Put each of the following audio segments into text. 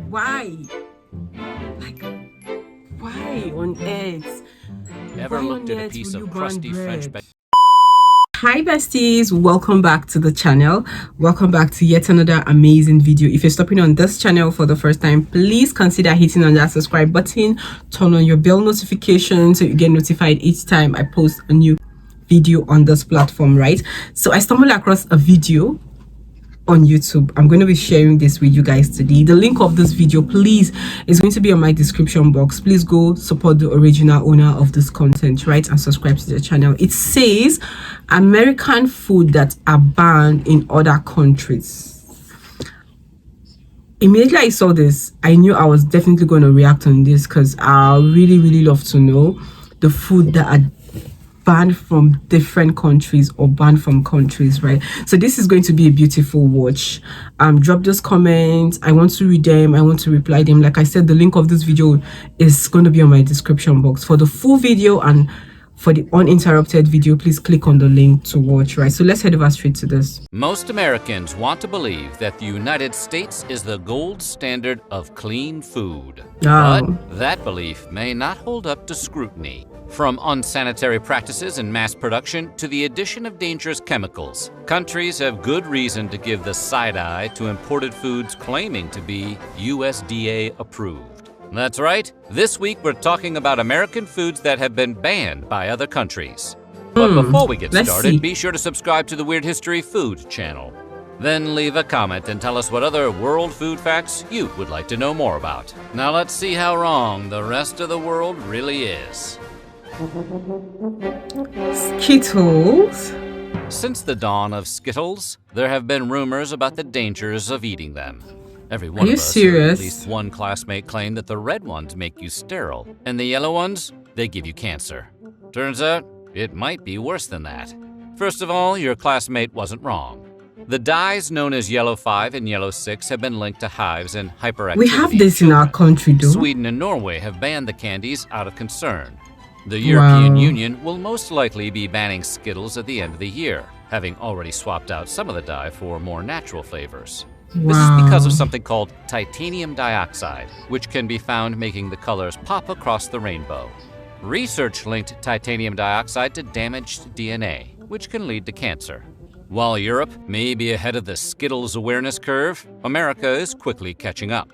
Why? Like, why on earth? Ever looked at a piece of crusty French baguette? Hi besties, welcome back to the channel. Welcome back to yet another amazing video. If you're stopping on this channel for the first time, please consider hitting on that subscribe button, turn on your bell notification so you get notified each time I post a new video on this platform, right? So I stumbled across a video on YouTube. I'm going to be sharing this with you guys today. The link of this video, please, is going to be on my description box. Please go support the original owner of this content, right, and subscribe to the channel. It says American food that are banned in other countries. Immediately I saw this, I knew I was definitely going to react on this because I really love to know the food that are banned from different countries or banned from countries, right? So this is going to be a beautiful watch. Drop those comments. I want to read them. I want to reply them. Like I said, the link of this video is going to be on my description box. For the full video and for the uninterrupted video, please click on the link to watch, right? So let's head over straight to this. Most Americans want to believe that the United States is the gold standard of clean food. But that belief may not hold up to scrutiny. From unsanitary practices in mass production to the addition of dangerous chemicals, countries have good reason to give the side eye to imported foods claiming to be USDA approved. That's right, this week we're talking about American foods that have been banned by other countries. But before we get started, be sure to subscribe to the Weird History Food channel. Then leave a comment and tell us what other world food facts you would like to know more about. Now let's see how wrong the rest of the world really is. Skittles. Since the dawn of Skittles, there have been rumors about the dangers of eating them. Every one of us, or at least one classmate, claimed that the red ones make you sterile, and the yellow ones, they give you cancer. Turns out, it might be worse than that. First of all, your classmate wasn't wrong. The dyes known as Yellow 5 and Yellow 6 have been linked to hives and hyperactivity. We have this in our country, though. Sweden and Norway have banned the candies out of concern. The European Union will most likely be banning Skittles at the end of the year, having already swapped out some of the dye for more natural flavors. This is because of something called titanium dioxide, which can be found making the colors pop across the rainbow. Research linked titanium dioxide to damaged DNA, which can lead to cancer. While Europe may be ahead of the Skittles awareness curve, America is quickly catching up.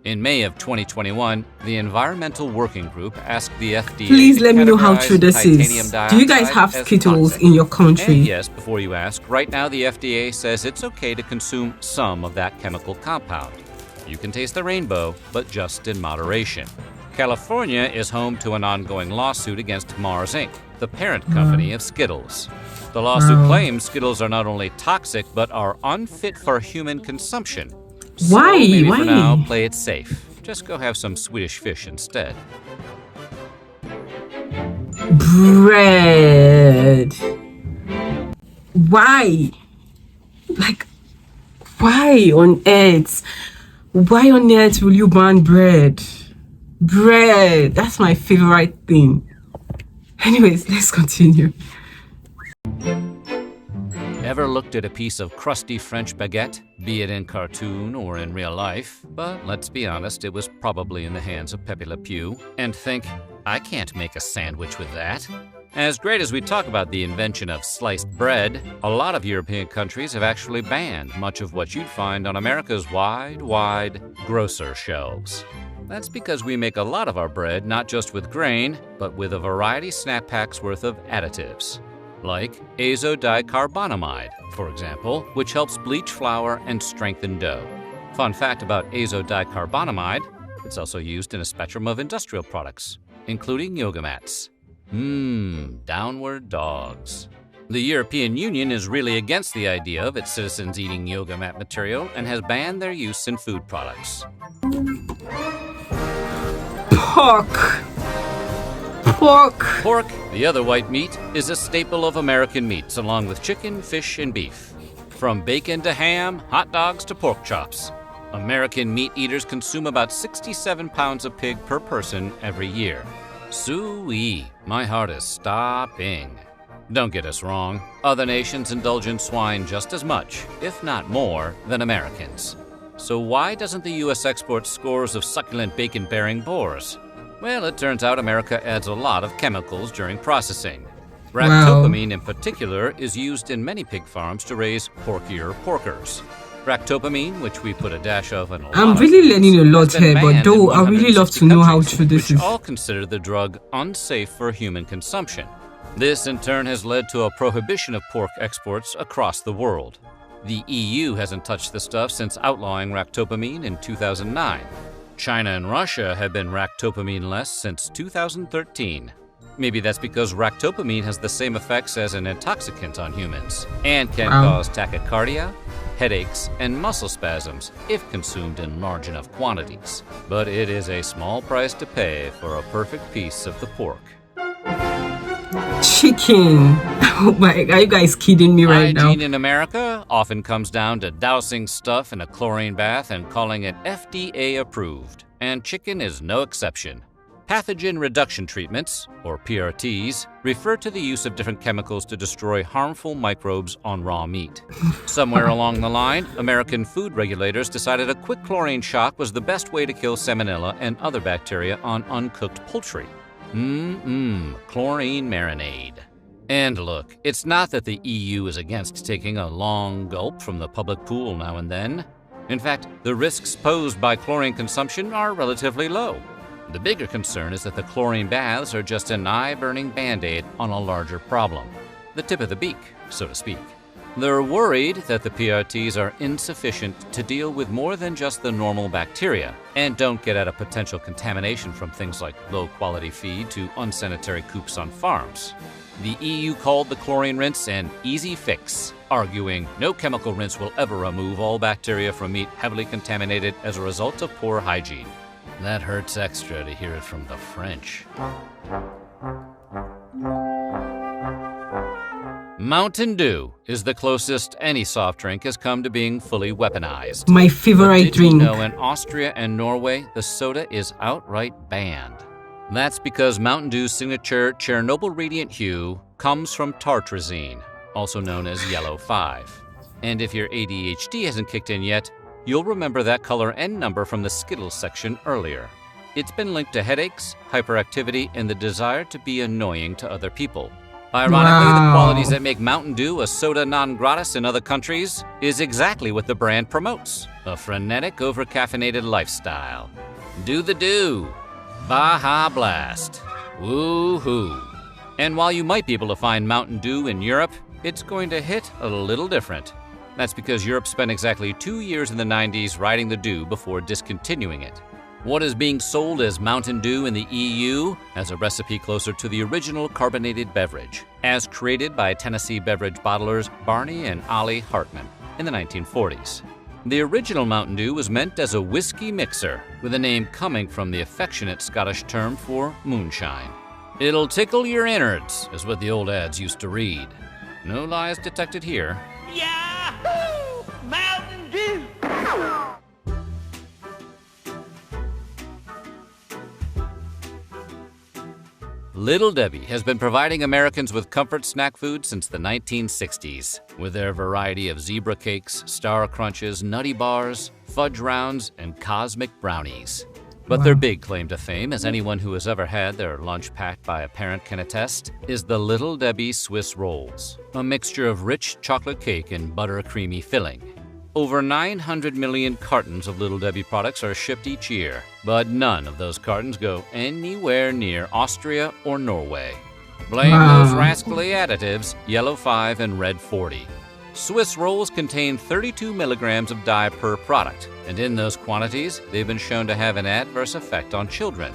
In May of 2021, the Environmental Working Group asked the FDA Please let me know how true this is. Do you guys have Skittles in your country? And yes, before you ask, right now the FDA says it's okay to consume some of that chemical compound. You can taste the rainbow, but just in moderation. California is home to an ongoing lawsuit against Mars Inc., the parent company of Skittles. The lawsuit claims Skittles are not only toxic, but are unfit for human consumption. Why? So maybe Why? For now, play it safe. Just go have some Swedish fish instead. Bread. Why? Like, why on earth? Why on earth will you ban bread? Bread. That's my favorite thing. Anyways, let's continue. Ever looked at a piece of crusty French baguette, be it in cartoon or in real life, but let's be honest, it was probably in the hands of Pepe Le Pew, and think, I can't make a sandwich with that? As great as we talk about the invention of sliced bread, a lot of European countries have actually banned much of what you'd find on America's wide grocer shelves. That's because we make a lot of our bread not just with grain, but with a variety snap packs worth of additives. Like azodicarbonamide, for example, which helps bleach flour and strengthen dough. Fun fact about azodicarbonamide, it's also used in a spectrum of industrial products, including yoga mats. Downward dogs. The European Union is really against the idea of its citizens eating yoga mat material and has banned their use in food products. Pork. Pork, the other white meat, is a staple of American meats along with chicken, fish, and beef. From bacon to ham, hot dogs to pork chops. American meat eaters consume about 67 pounds of pig per person every year. Soo-wee, my heart is stopping. Don't get us wrong, other nations indulge in swine just as much, if not more, than Americans. So why doesn't the US export scores of succulent bacon-bearing boars? Well, it turns out America adds a lot of chemicals during processing. Ractopamine in particular is used in many pig farms to raise porkier porkers. Ractopamine, which we put a dash of in a lot I'm of really foods, learning a lot has been here, but banned though in I really love 160 to know how countries, true this which is. all consider the drug unsafe for human consumption. This in turn has led to a prohibition of pork exports across the world. The EU hasn't touched the stuff since outlawing ractopamine in 2009. China and Russia have been ractopamine-less since 2013. Maybe that's because ractopamine has the same effects as an intoxicant on humans and can cause tachycardia, headaches, and muscle spasms if consumed in large enough quantities. But it is a small price to pay for a perfect piece of the pork. Chicken. Oh my, are you guys kidding me right now? Hygiene in America often comes down to dousing stuff in a chlorine bath and calling it FDA approved, and chicken is no exception. Pathogen reduction treatments, or PRTs, refer to the use of different chemicals to destroy harmful microbes on raw meat. Somewhere along the line, American food regulators decided a quick chlorine shock was the best way to kill salmonella and other bacteria on uncooked poultry. Chlorine marinade. And look, it's not that the EU is against taking a long gulp from the public pool now and then. In fact, the risks posed by chlorine consumption are relatively low. The bigger concern is that the chlorine baths are just an eye-burning band-aid on a larger problem. The tip of the beak, so to speak. They're worried that the PRTs are insufficient to deal with more than just the normal bacteria and don't get at a potential contamination from things like low-quality feed to unsanitary coops on farms. The EU called the chlorine rinse an easy fix, arguing no chemical rinse will ever remove all bacteria from meat heavily contaminated as a result of poor hygiene. That hurts extra to hear it from the French. Mountain Dew is the closest any soft drink has come to being fully weaponized. My favorite Did drink. you know in Austria and Norway, the soda is outright banned? That's because Mountain Dew's signature Chernobyl radiant hue comes from tartrazine, also known as yellow 5. And if your ADHD hasn't kicked in yet, you'll remember that color and number from the Skittles section earlier. It's been linked to headaches, hyperactivity, and the desire to be annoying to other people. Ironically, the qualities that make Mountain Dew a soda non gratis in other countries is exactly what the brand promotes: a frenetic, over-caffeinated lifestyle. Do the Dew. Baja Blast. Woo-hoo. And while you might be able to find Mountain Dew in Europe, it's going to hit a little different. That's because Europe spent exactly 2 years in the 90s riding the Dew before discontinuing it. What is being sold as Mountain Dew in the EU has a recipe closer to the original carbonated beverage, as created by Tennessee beverage bottlers Barney and Ollie Hartman in the 1940s. The original Mountain Dew was meant as a whiskey mixer, with a name coming from the affectionate Scottish term for moonshine. It'll tickle your innards, is what the old ads used to read. No lies detected here. Yahoo! Mountain Dew! Little Debbie has been providing Americans with comfort snack food since the 1960s, with their variety of zebra cakes, star crunches, nutty bars, fudge rounds, and cosmic brownies. But their big claim to fame, as anyone who has ever had their lunch packed by a parent can attest, is the Little Debbie Swiss Rolls, a mixture of rich chocolate cake and butter-creamy filling. Over 900 million cartons of Little Debbie products are shipped each year, but none of those cartons go anywhere near Austria or Norway. Blame those rascally additives, yellow 5 and red 40. Swiss rolls contain 32 milligrams of dye per product, and in those quantities, they've been shown to have an adverse effect on children.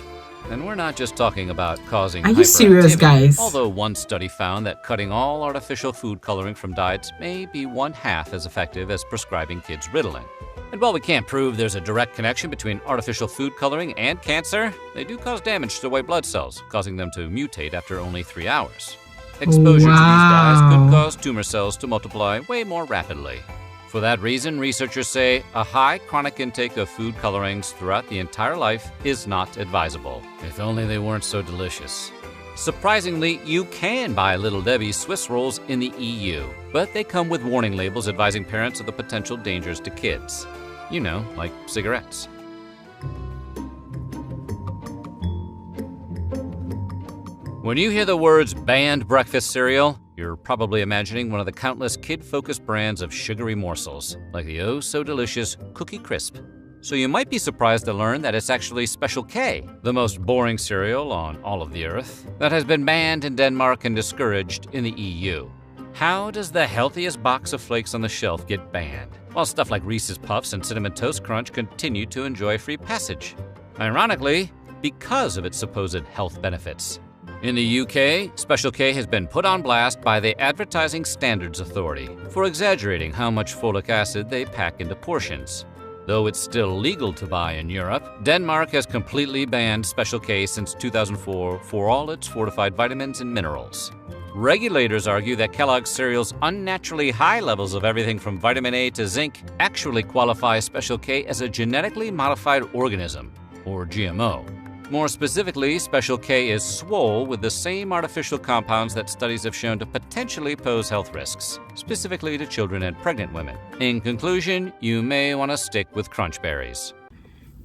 And we're not just talking about causing Are you serious, hyperactivity, guys? although one study found that cutting all artificial food coloring from diets may be 1/2 as effective as prescribing kids Ritalin. And while we can't prove there's a direct connection between artificial food coloring and cancer, they do cause damage to white blood cells, causing them to mutate after only 3 hours. Exposure to these dyes could cause tumor cells to multiply way more rapidly. For that reason, researchers say a high chronic intake of food colorings throughout the entire life is not advisable. If only they weren't so delicious. Surprisingly, you can buy Little Debbie's Swiss rolls in the EU, but they come with warning labels advising parents of the potential dangers to kids. You know, like cigarettes. When you hear the words banned breakfast cereal, you're probably imagining one of the countless kid-focused brands of sugary morsels, like the oh-so-delicious Cookie Crisp. So you might be surprised to learn that it's actually Special K, the most boring cereal on all of the earth, that has been banned in Denmark and discouraged in the EU. How does the healthiest box of flakes on the shelf get banned, while stuff like Reese's Puffs and Cinnamon Toast Crunch continue to enjoy free passage? Ironically, because of its supposed health benefits. In the UK, Special K has been put on blast by the Advertising Standards Authority for exaggerating how much folic acid they pack into portions. Though it's still legal to buy in Europe, Denmark has completely banned Special K since 2004 for all its fortified vitamins and minerals. Regulators argue that Kellogg's cereal's unnaturally high levels of everything from vitamin A to zinc actually qualify Special K as a genetically modified organism, or GMO. More specifically, Special K is swole with the same artificial compounds that studies have shown to potentially pose health risks, specifically to children and pregnant women. In conclusion, you may want to stick with crunch berries.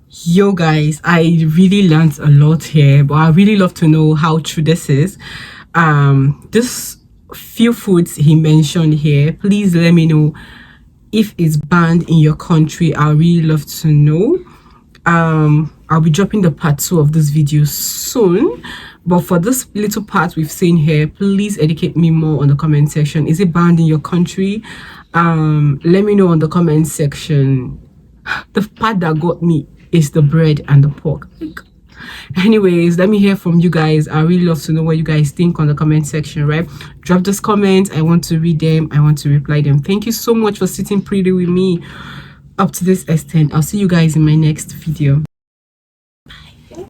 Yo guys, I really learned a lot here, but I really love to know how true this is. This few foods he mentioned here, please let me know if it's banned in your country. I really love to know. I'll be dropping the part 2 of this video soon, but for this little part we've seen here, please educate me more on the comment section. Is it banned in your country? Let me know on the comment section. The part that got me is the bread and the pork. Anyways, let me hear from you guys. I really love to know what you guys think on the comment section, right? Drop those comments. I want to read them. I want to reply them. Thank you so much for sitting pretty with me up to this extent. I'll see you guys in my next video.